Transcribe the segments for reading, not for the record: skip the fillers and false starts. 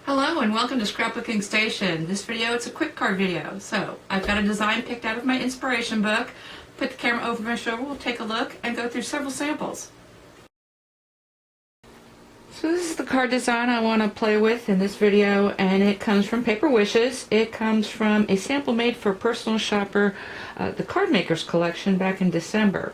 Hello and welcome to Scrapbooking Station. This video, it's a quick card video. So I've got a design picked out of my inspiration book. Put the camera over my shoulder, we'll take a look and go through several samples. So this is the card design I want to play with in this video, and it comes from Paper Wishes. It comes from a sample made for Personal Shopper, the Card Makers collection back in December.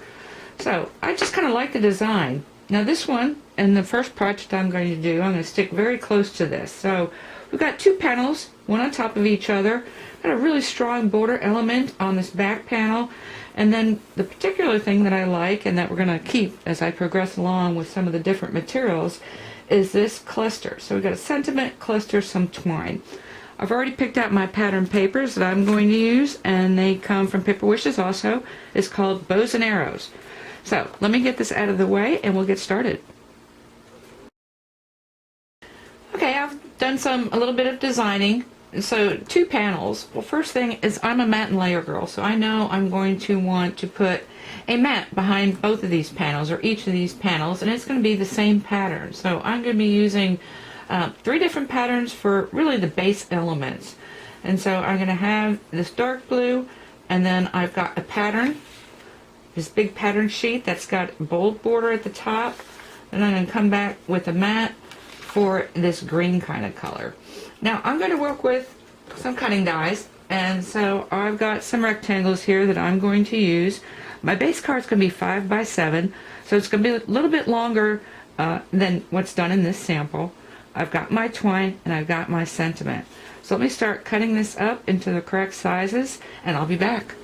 So I just kind of like the design. Now this one, and the first project I'm going to do, I'm going to stick very close to this. So we've got two panels, one on top of each other. Got a really strong border element on this back panel. And then the particular thing that I like, and that we're going to keep as I progress along with some of the different materials, is this cluster. So we've got a sentiment, cluster, some twine. I've already picked out my pattern papers that I'm going to use, and they come from Paper Wishes also. It's called Bows and Arrows. So let me get this out of the way and we'll get started. Okay, I've done a little bit of designing. So two panels. Well, first thing is I'm a mat and layer girl, so I know I'm going to want to put a mat behind both of these panels, or each of these panels, and it's going to be the same pattern. So I'm going to be using 3 different patterns for really the base elements. And so I'm going to have this dark blue, and then I've got a pattern, this big pattern sheet that's got bold border at the top, and I'm going to come back with a mat for this green kind of color. Now I'm going to work with some cutting dies, and so I've got some rectangles here that I'm going to use. My base card is going to be 5 by 7, so it's going to be a little bit longer than what's done in this sample. I've got my twine and I've got my sentiment. So let me start cutting this up into the correct sizes, and I'll be back.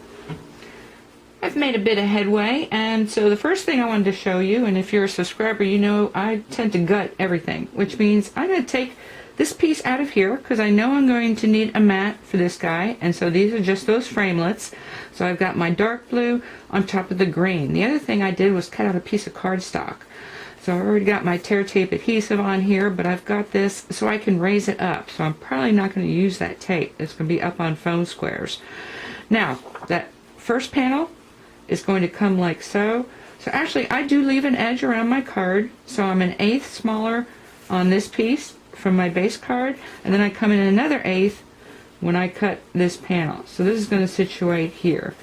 I've made a bit of headway, and so the first thing I wanted to show you, and if you're a subscriber, you know I tend to gut everything, which means I'm going to take this piece out of here because I know I'm going to need a mat for this guy, and so these are just those framelits. So I've got my dark blue on top of the green. The other thing I did was cut out a piece of cardstock. So I've already got my tear tape adhesive on here, but I've got this so I can raise it up. So I'm probably not going to use that tape. It's going to be up on foam squares. Now, that first panel is going to come like so. So actually I do leave an edge around my card, so I'm an 1/8 smaller on this piece from my base card, and then I come in another 1/8 when I cut this panel. So this is going to situate here.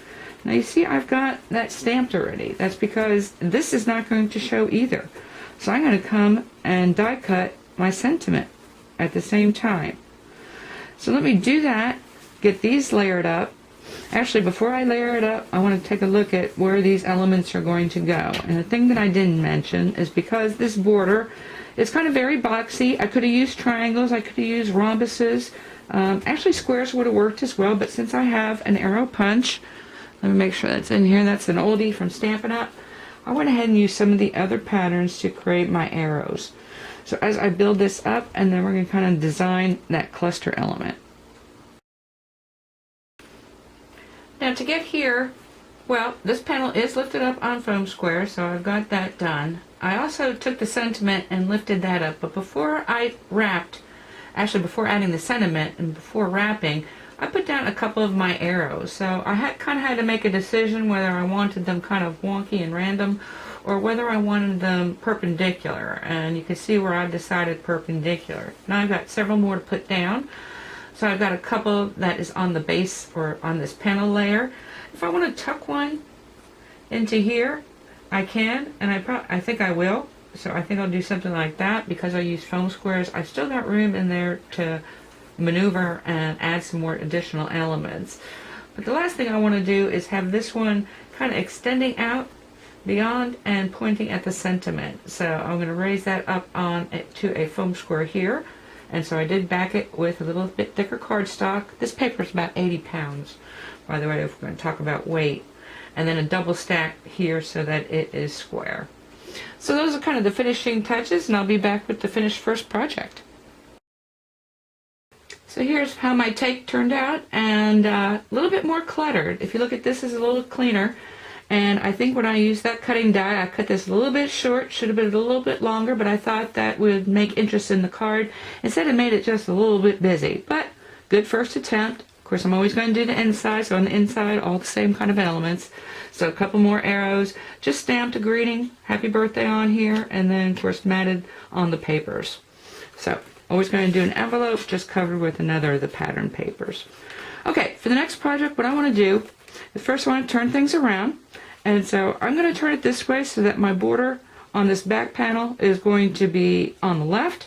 Now you see I've got that stamped already. That's because this is not going to show either. So I'm going to come and die cut my sentiment at the same time. So let me do that, get these layered up. Actually, before I layer it up, I want to take a look at where these elements are going to go. And the thing that I didn't mention is because this border is kind of very boxy, I could have used triangles, I could have used rhombuses. Actually, squares would have worked as well, but since I have an arrow punch, let me make sure that's in here, that's an oldie from Stampin' Up!, I went ahead and used some of the other patterns to create my arrows. So as I build this up, and then we're going to kind of design that cluster element. Now to get here, well, this panel is lifted up on foam square, so I've got that done. I also took the sentiment and lifted that up, but before I wrapped, actually before adding the sentiment and before wrapping, I put down a couple of my arrows. So I kind of had to make a decision whether I wanted them kind of wonky and random or whether I wanted them perpendicular, and you can see where I've decided perpendicular. Now I've got several more to put down. So I've got a couple that is on the base or on this panel layer. If I want to tuck one into here, I can, and I think I will. So I think I'll do something like that because I use foam squares. I've still got room in there to maneuver and add some more additional elements. But the last thing I want to do is have this one kind of extending out beyond and pointing at the sentiment. So I'm going to raise that up on to a foam square here. And so I did back it with a little bit thicker cardstock. This paper is about 80 pounds, by the way, if we're going to talk about weight. And then a double stack here so that it is square. So those are kind of the finishing touches, and I'll be back with the finished first project. So here's how my take turned out, and a little bit more cluttered. If you look at this, it's a little cleaner. And I think when I used that cutting die, I cut this a little bit short, should have been a little bit longer, but I thought that would make interest in the card. Instead, it made it just a little bit busy, but good first attempt. Of course, I'm always going to do the inside, so on the inside, all the same kind of elements. So a couple more arrows, just stamped a greeting, happy birthday on here, and then, of course, matted on the papers. So Always going to do an envelope just covered with another of the pattern papers. Okay, for the next project, what I want to do is first I want to turn things around. And so I'm going to turn it this way so that my border on this back panel is going to be on the left.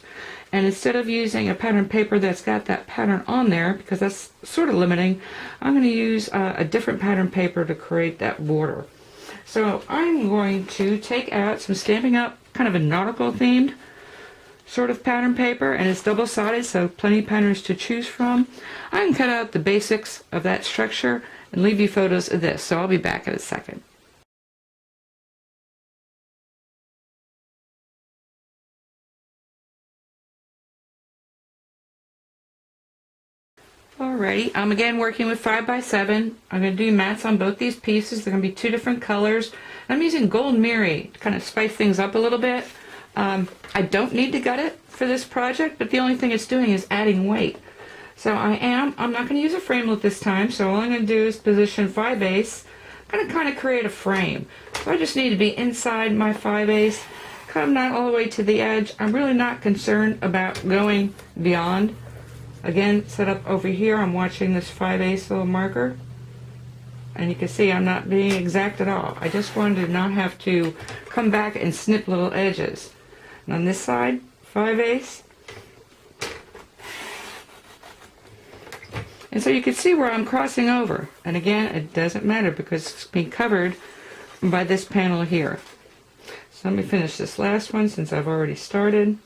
And instead of using a pattern paper that's got that pattern on there, because that's sort of limiting, I'm going to use a different pattern paper to create that border. So I'm going to take out some Stampin' Up! Kind of a nautical themed sort of pattern paper, and it's double-sided, so plenty of patterns to choose from. I can cut out the basics of that structure and leave you photos of this, so I'll be back in a second. Alrighty, I'm again working with 5x7. I'm going to do mats on both these pieces. They're going to be 2 different colors. I'm using Gold Miri to kind of spice things up a little bit. I don't need to gut it for this project, but the only thing it's doing is adding weight. So I'm not going to use a framelit this time, so all I'm going to do is position 5/8. I'm going to kind of create a frame. So I just need to be inside my 5/8, come not all the way to the edge. I'm really not concerned about going beyond. Again, set up over here, I'm watching this 5/8 little marker. And you can see I'm not being exact at all. I just wanted to not have to come back and snip little edges. And on this side, 5/8. And so you can see where I'm crossing over. And again, it doesn't matter because it's being covered by this panel here. So let me finish this last one since I've already started.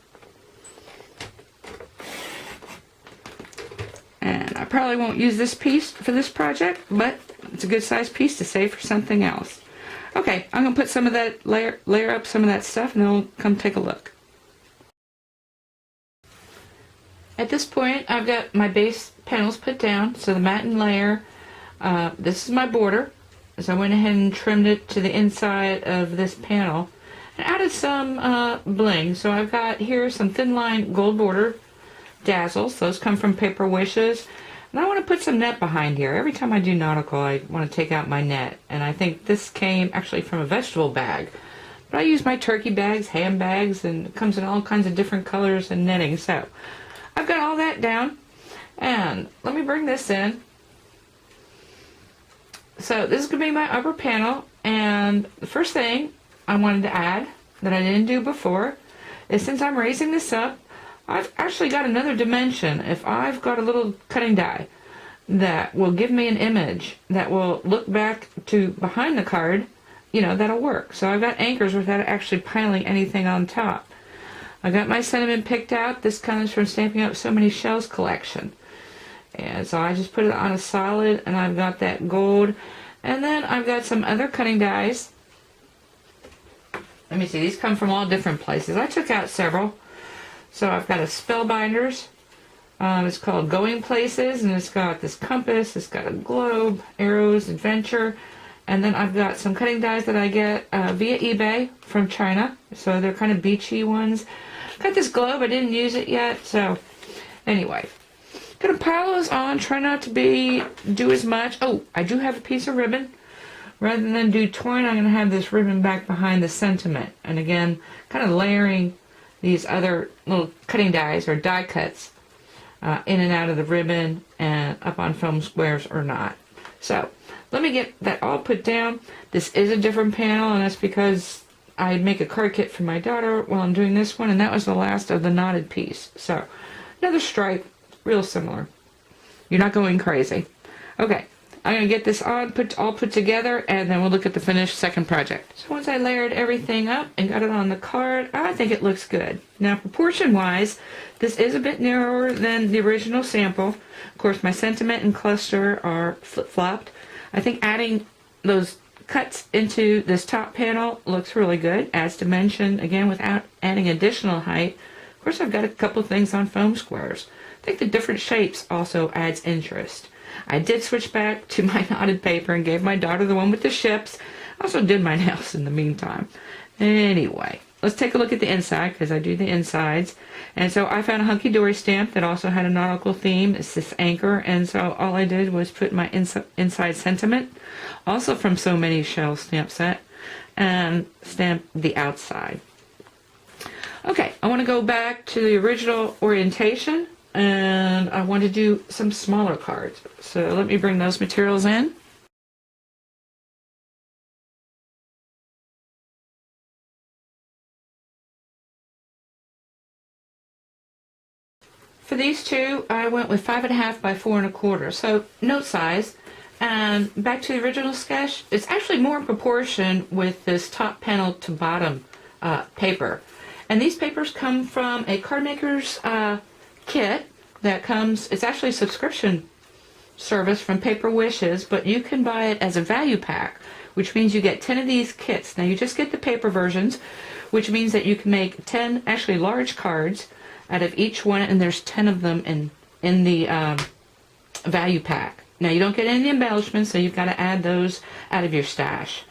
And I probably won't use this piece for this project, but it's a good size piece to save for something else. Okay, I'm going to put some of that, layer up some of that stuff, and then we'll come take a look. At this point, I've got my base panels put down, so the mat and layer. This is my border, so I went ahead and trimmed it to the inside of this panel and added some bling. So I've got here some thin line gold border dazzles. Those come from Paper Wishes. And I want to put some net behind here. Every time I do nautical, I want to take out my net. And I think this came actually from a vegetable bag. But I use my turkey bags, ham bags, and it comes in all kinds of different colors and netting. So I've got all that down. And let me bring this in. So this is going to be my upper panel. And the first thing I wanted to add that I didn't do before is since I'm raising this up, I've actually got another dimension. If I've got a little cutting die that will give me an image that will look back to behind the card, you know, that'll work. So I've got anchors without actually piling anything on top. I got my sentiment picked out. This comes from Stamping Up So Many Shells collection. And so I just put it on a solid, and I've got that gold. And then I've got some other cutting dies. Let me see, these come from all different places. I took out several. So I've got a Spellbinders. It's called Going Places, and it's got this compass, it's got a globe, arrows, adventure, and then I've got some cutting dies that I get via eBay from China. So they're kind of beachy ones. Got this globe, I didn't use it yet, so anyway. Gonna pile those on, try not to do as much. Oh, I do have a piece of ribbon. Rather than do twine, I'm gonna have this ribbon back behind the sentiment. And again, kind of layering these other little cutting dies or die cuts in and out of the ribbon and up on foam squares or not. So let me get that all put down. This is a different panel, and that's because I make a card kit for my daughter while I'm doing this one, and that was the last of the knotted piece. So another stripe, real similar. You're not going crazy. Okay, I'm going to get this all put together, and then we'll look at the finished second project. So once I layered everything up and got it on the card, I think it looks good. Now, proportion-wise, this is a bit narrower than the original sample. Of course, my sentiment and cluster are flip-flopped. I think adding those cuts into this top panel looks really good. Adds dimension, again, without adding additional height. Of course, I've got a couple things on foam squares. I think the different shapes also adds interest. I did switch back to my knotted paper and gave my daughter the one with the ships. I also did my nails in the meantime. Anyway, let's take a look at the inside because I do the insides. And so I found a hunky-dory stamp that also had a nautical theme. It's this anchor, and so all I did was put my inside sentiment, also from So Many Shells stamp set, and stamp the outside. Okay, I want to go back to the original orientation, and I want to do some smaller cards. So let me bring those materials in. For these two, I went with 5.5 by 4.25, so note size. And back to the original sketch, it's actually more in proportion with this top panel to bottom paper. And these papers come from a card maker's kit that comes, it's actually a subscription service from Paper Wishes, but you can buy it as a value pack, which means you get 10 of these kits. Now you just get the paper versions, which means that you can make 10 actually large cards out of each one, and there's 10 of them in the value pack. Now you don't get any embellishments, so you've got to add those out of your stash.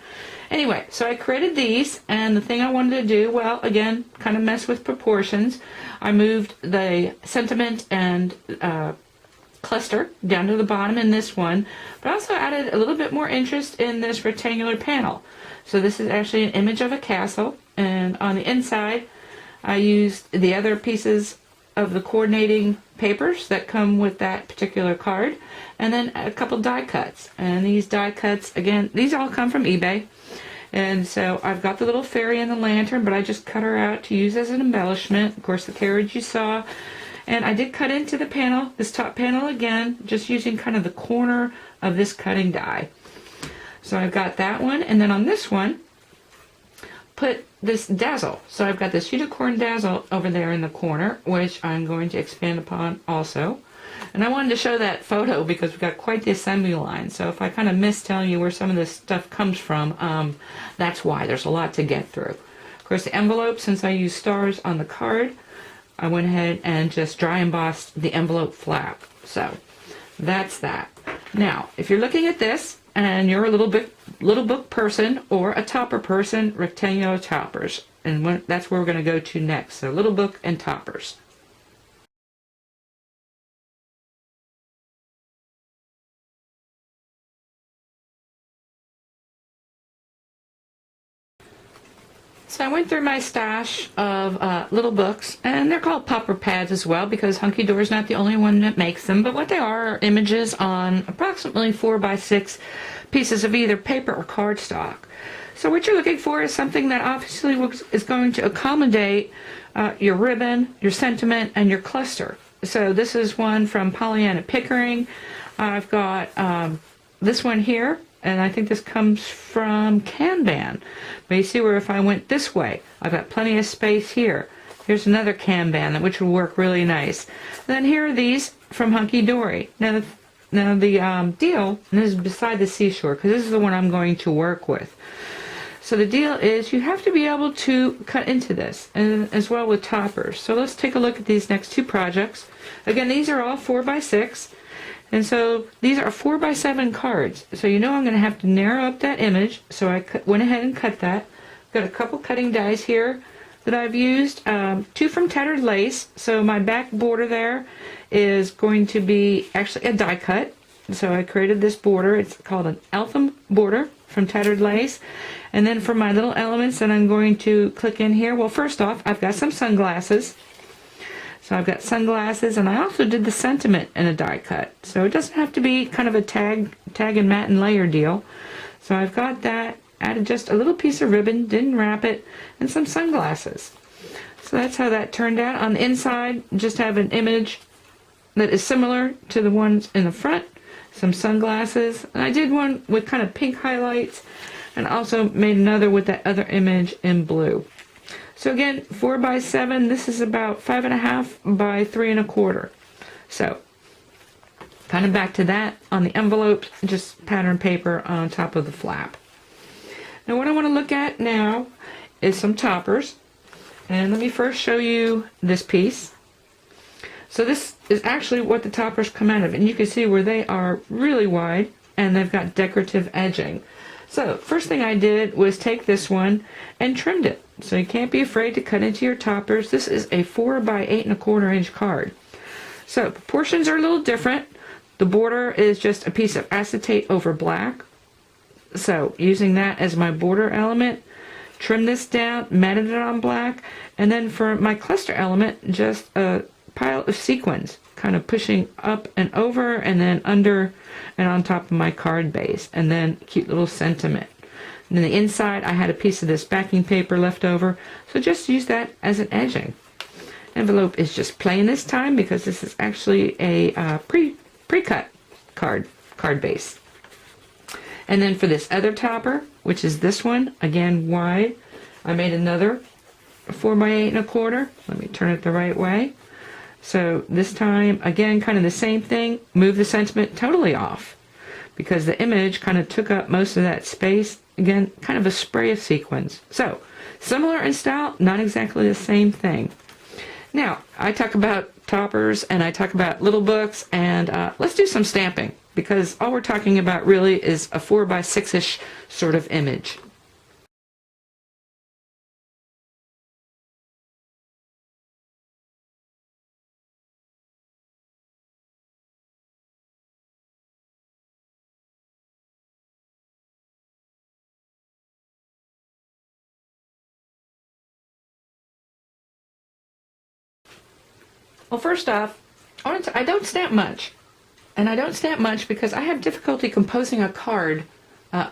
Anyway, so I created these, and the thing I wanted to do, well, again, kind of mess with proportions. I moved the sentiment and cluster down to the bottom in this one, but also added a little bit more interest in this rectangular panel. So this is actually an image of a castle, and on the inside I used the other pieces of the coordinating papers that come with that particular card, and then a couple die cuts. And these die cuts, again, these all come from eBay. And so I've got the little fairy and the lantern, but I just cut her out to use as an embellishment. Of course, the carriage you saw. And I did cut into the panel, this top panel again, just using kind of the corner of this cutting die. So I've got that one, and then on this one, put this dazzle. So I've got this unicorn dazzle over there in the corner, which I'm going to expand upon also. And I wanted to show that photo because we've got quite the assembly line. So if I kind of miss telling you where some of this stuff comes from, that's why. There's a lot to get through. Of course, the envelope, since I used stars on the card, I went ahead and just dry embossed the envelope flap. So that's that. Now, if you're looking at this and you're a little book person or a topper person, rectangular toppers. And that's where we're going to go to next. So little book and toppers. So I went through my stash of little books, and they're called popper pads as well because Hunky Dory's not the only one that makes them, but what they are images on approximately 4 by 6 pieces of either paper or cardstock. So what you're looking for is something that obviously is going to accommodate your ribbon, your sentiment, and your cluster. So this is one from Pollyanna Pickering. I've got this one here. And I think this comes from Kanban. But you see where if I went this way, I've got plenty of space here. Here's another Kanban, which will work really nice. Then here are these from Hunky Dory. Now the deal, and this is beside the seashore, because this is the one I'm going to work with. So the deal is you have to be able to cut into this, and as well with toppers. So let's take a look at these next two projects. Again, these are all 4 by 6. And so these are 4 by 7 cards. So you know I'm going to have to narrow up that image. So I went ahead and cut that. Got a couple cutting dies here that I've used. 2 from Tattered Lace. So my back border there is going to be actually a die cut. So I created this border. It's called an Eltham border from Tattered Lace. And then for my little elements that I'm going to click in here. Well, first off, I've got some sunglasses. So I've got sunglasses, and I also did the sentiment in a die cut. So it doesn't have to be kind of a tag and mat and layer deal. So I've got that, added just a little piece of ribbon, didn't wrap it, and some sunglasses. So that's how that turned out. On the inside, just have an image that is similar to the ones in the front, some sunglasses. And I did one with kind of pink highlights, and also made another with that other image in blue. So again, 4 by 7, this is about 5.5 by 3.25. So, kind of back to that on the envelope, just pattern paper on top of the flap. Now what I want to look at now is some toppers. And let me first show you this piece. So this is actually what the toppers come out of. And you can see where they are really wide, and they've got decorative edging. So first thing I did was take this one and trimmed it. So you can't be afraid to cut into your toppers. This is a 4 by 8.25 inch card. So proportions are a little different. The border is just a piece of acetate over black. So using that as my border element, trimmed this down, matted it on black, and then for my cluster element, just a pile of sequins, kind of pushing up and over and then under and on top of my card base, and then cute little sentiment. And then the inside, I had a piece of this backing paper left over, so just use that as an edging. Envelope is just plain this time because this is actually a pre-cut card base. And then for this other topper, which is this one, again wide, I made another 4 by 8 1/4. Let me turn it the right way. So this time, again, kind of the same thing. Move the sentiment totally off because the image kind of took up most of that space. Again, kind of a spray of sequins. So similar in style, not exactly the same thing. Now, I talk about toppers and I talk about little books, and let's do some stamping because all we're talking about really is a 4 by 6-ish sort of image. Well, first off, I don't stamp much. And I don't stamp much because I have difficulty composing a card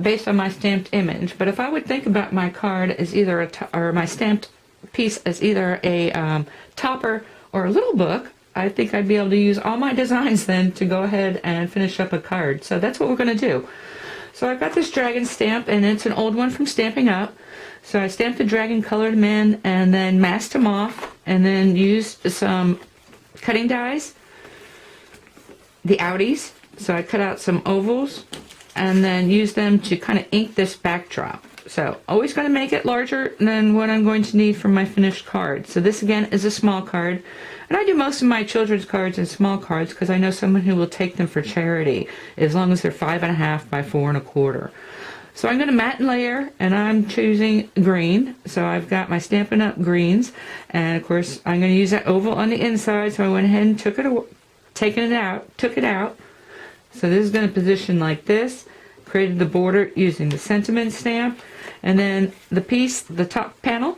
based on my stamped image. But if I would think about my card as either or my stamped piece as either a topper or a little book, I think I'd be able to use all my designs then to go ahead and finish up a card. So that's what we're going to do. So I've got this dragon stamp, and it's an old one from Stamping Up. So I stamped the dragon, colored them in, and then masked them off, and then used some cutting dies, the outies. So I cut out some ovals and then use them to kind of ink this backdrop. So always going to make it larger than what I'm going to need for my finished card. So this again is a small card, and I do most of my children's cards in small cards because I know someone who will take them for charity as long as they're 5.5 by 4 1/4. So I'm going to mat and layer, and I'm choosing green. So I've got my Stampin' Up! Greens, and of course I'm going to use that oval on the inside. So I went ahead and took it out. So this is going to position like this. Created the border using the sentiment stamp, and then the top panel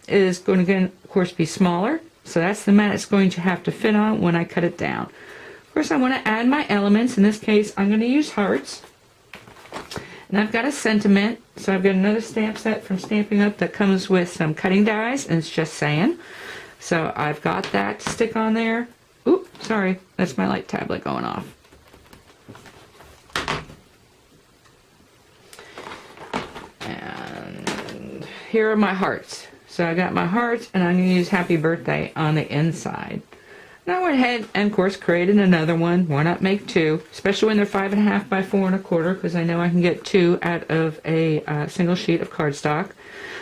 is going to, again, of course, be smaller. So that's the mat it's going to have to fit on when I cut it down. Of course, I want to add my elements. In this case, I'm going to use hearts. And I've got a sentiment, so I've got another stamp set from Stamping Up that comes with some cutting dies, and it's just saying. So I've got that to stick on there. Oop, sorry, that's my light tablet going off. And here are my hearts. So I got my hearts, and I'm going to use Happy Birthday on the inside. And I went ahead and, of course, created another one. Why not make two? Especially when they're 5.5 by 4 1/4, because I know I can get two out of a single sheet of cardstock.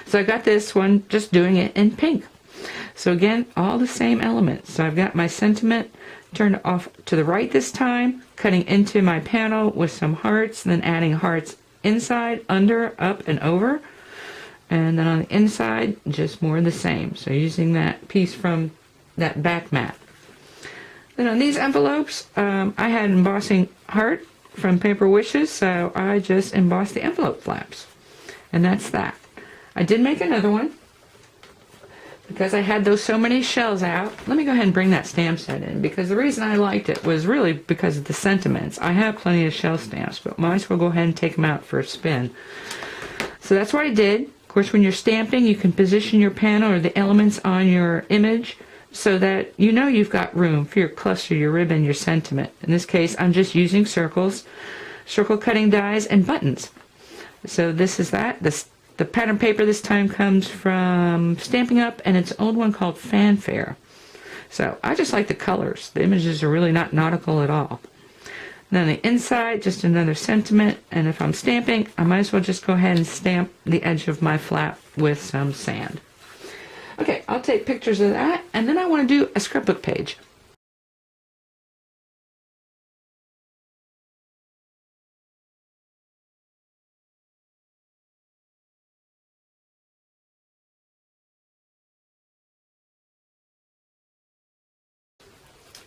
So I got this one, just doing it in pink. So again, all the same elements. So I've got my sentiment turned off to the right this time, cutting into my panel with some hearts, then adding hearts inside, under, up, and over. And then on the inside, just more of the same. So using that piece from that back mat. Then on these envelopes, I had embossing heart from Paper Wishes, so I just embossed the envelope flaps. And that's that. I did make another one because I had those so many shells out. Let me go ahead and bring that stamp set in, because the reason I liked it was really because of the sentiments. I have plenty of shell stamps, but might as well go ahead and take them out for a spin. So that's what I did. Of course, when you're stamping, you can position your panel or the elements on your image so that you know you've got room for your cluster, your ribbon, your sentiment. In this case, I'm just using circles, circle cutting dies, and buttons. So this is that. The pattern paper this time comes from Stamping Up, and it's an old one called Fanfare. So I just like the colors. The images are really not nautical at all. Then the inside, just another sentiment, and if I'm stamping, I might as well just go ahead and stamp the edge of my flap with some sand. Okay, I'll take pictures of that, and then I want to do a scrapbook page.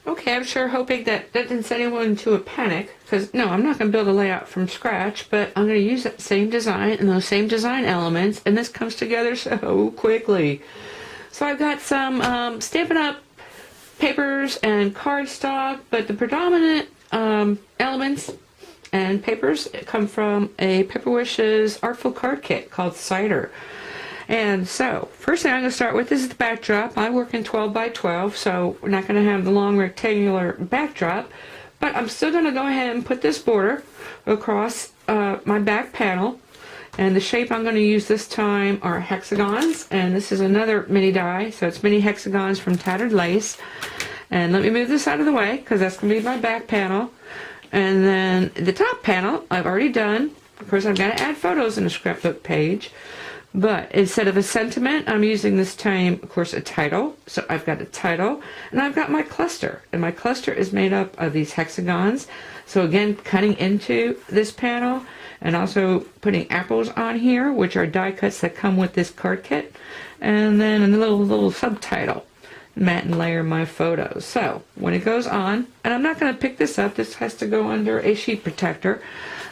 Okay, I'm sure hoping that didn't send anyone into a panic, because no, I'm not going to build a layout from scratch, but I'm going to use that same design and those same design elements, and this comes together so quickly. So I've got some Stampin' Up! Papers and cardstock, but the predominant elements and papers come from a Paper Wishes Artful Card Kit called Cider. And so, first thing I'm going to start with is the backdrop. I work in 12 by 12, so we're not going to have the long rectangular backdrop, but I'm still going to go ahead and put this border across my back panel. And the shape I'm going to use this time are hexagons, and this is another mini die, so it's mini hexagons from Tattered Lace. And let me move this out of the way, because that's going to be my back panel. And then the top panel, I've already done. Of course, I've got to add photos in the scrapbook page. But instead of a sentiment, I'm using this time, of course, a title. So I've got a title, and I've got my cluster. And my cluster is made up of these hexagons. So again, cutting into this panel, and also putting apples on here, which are die cuts that come with this card kit. And then a little subtitle, Matte and Layer My Photos. So when it goes on, and I'm not going to pick this up, this has to go under a sheet protector.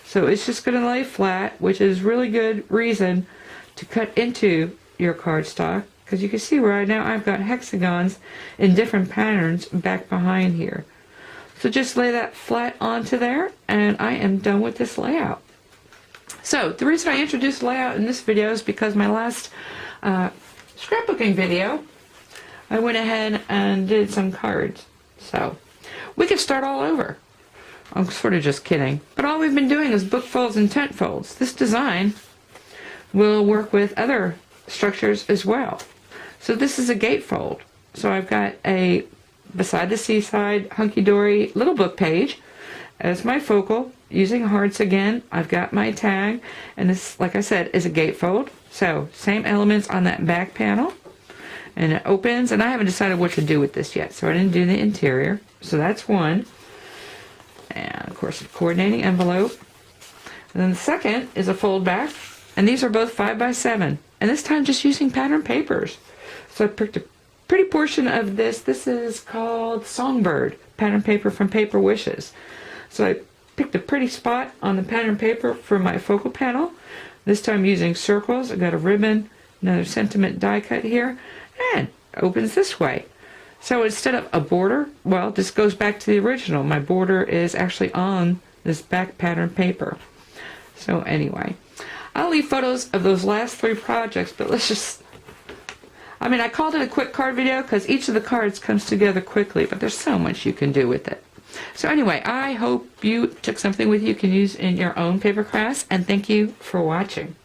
So it's just going to lay flat, which is really good reason to cut into your cardstock, because you can see right now I've got hexagons in different patterns back behind here. So just lay that flat onto there, and I am done with this layout. So the reason I introduced layout in this video is because my last scrapbooking video, I went ahead and did some cards. So we could start all over. I'm sort of just kidding. But all we've been doing is book folds and tent folds. This design will work with other structures as well. So this is a gatefold. So I've got a Beside the Seaside hunky-dory little book page as my focal, using hearts again. I've got my tag, and this, like I said, is a gatefold. So same elements on that back panel, and it opens, and I haven't decided what to do with this yet, so I didn't do the interior. So that's one. And of course, a coordinating envelope. And then the second is a fold back. And these are both 5 by 7, and this time just using pattern papers. So I picked a pretty portion of this. This is called Songbird pattern paper from Paper Wishes. So I picked a pretty spot on the pattern paper for my focal panel. This time using circles. I got a ribbon, another sentiment die cut here, and it opens this way. So instead of a border, well, this goes back to the original. My border is actually on this back pattern paper. So anyway, I'll leave photos of those last 3 projects, but let's just, I called it a quick card video because each of the cards comes together quickly, but there's so much you can do with it. So anyway, I hope you took something with you can use in your own paper crafts, and thank you for watching.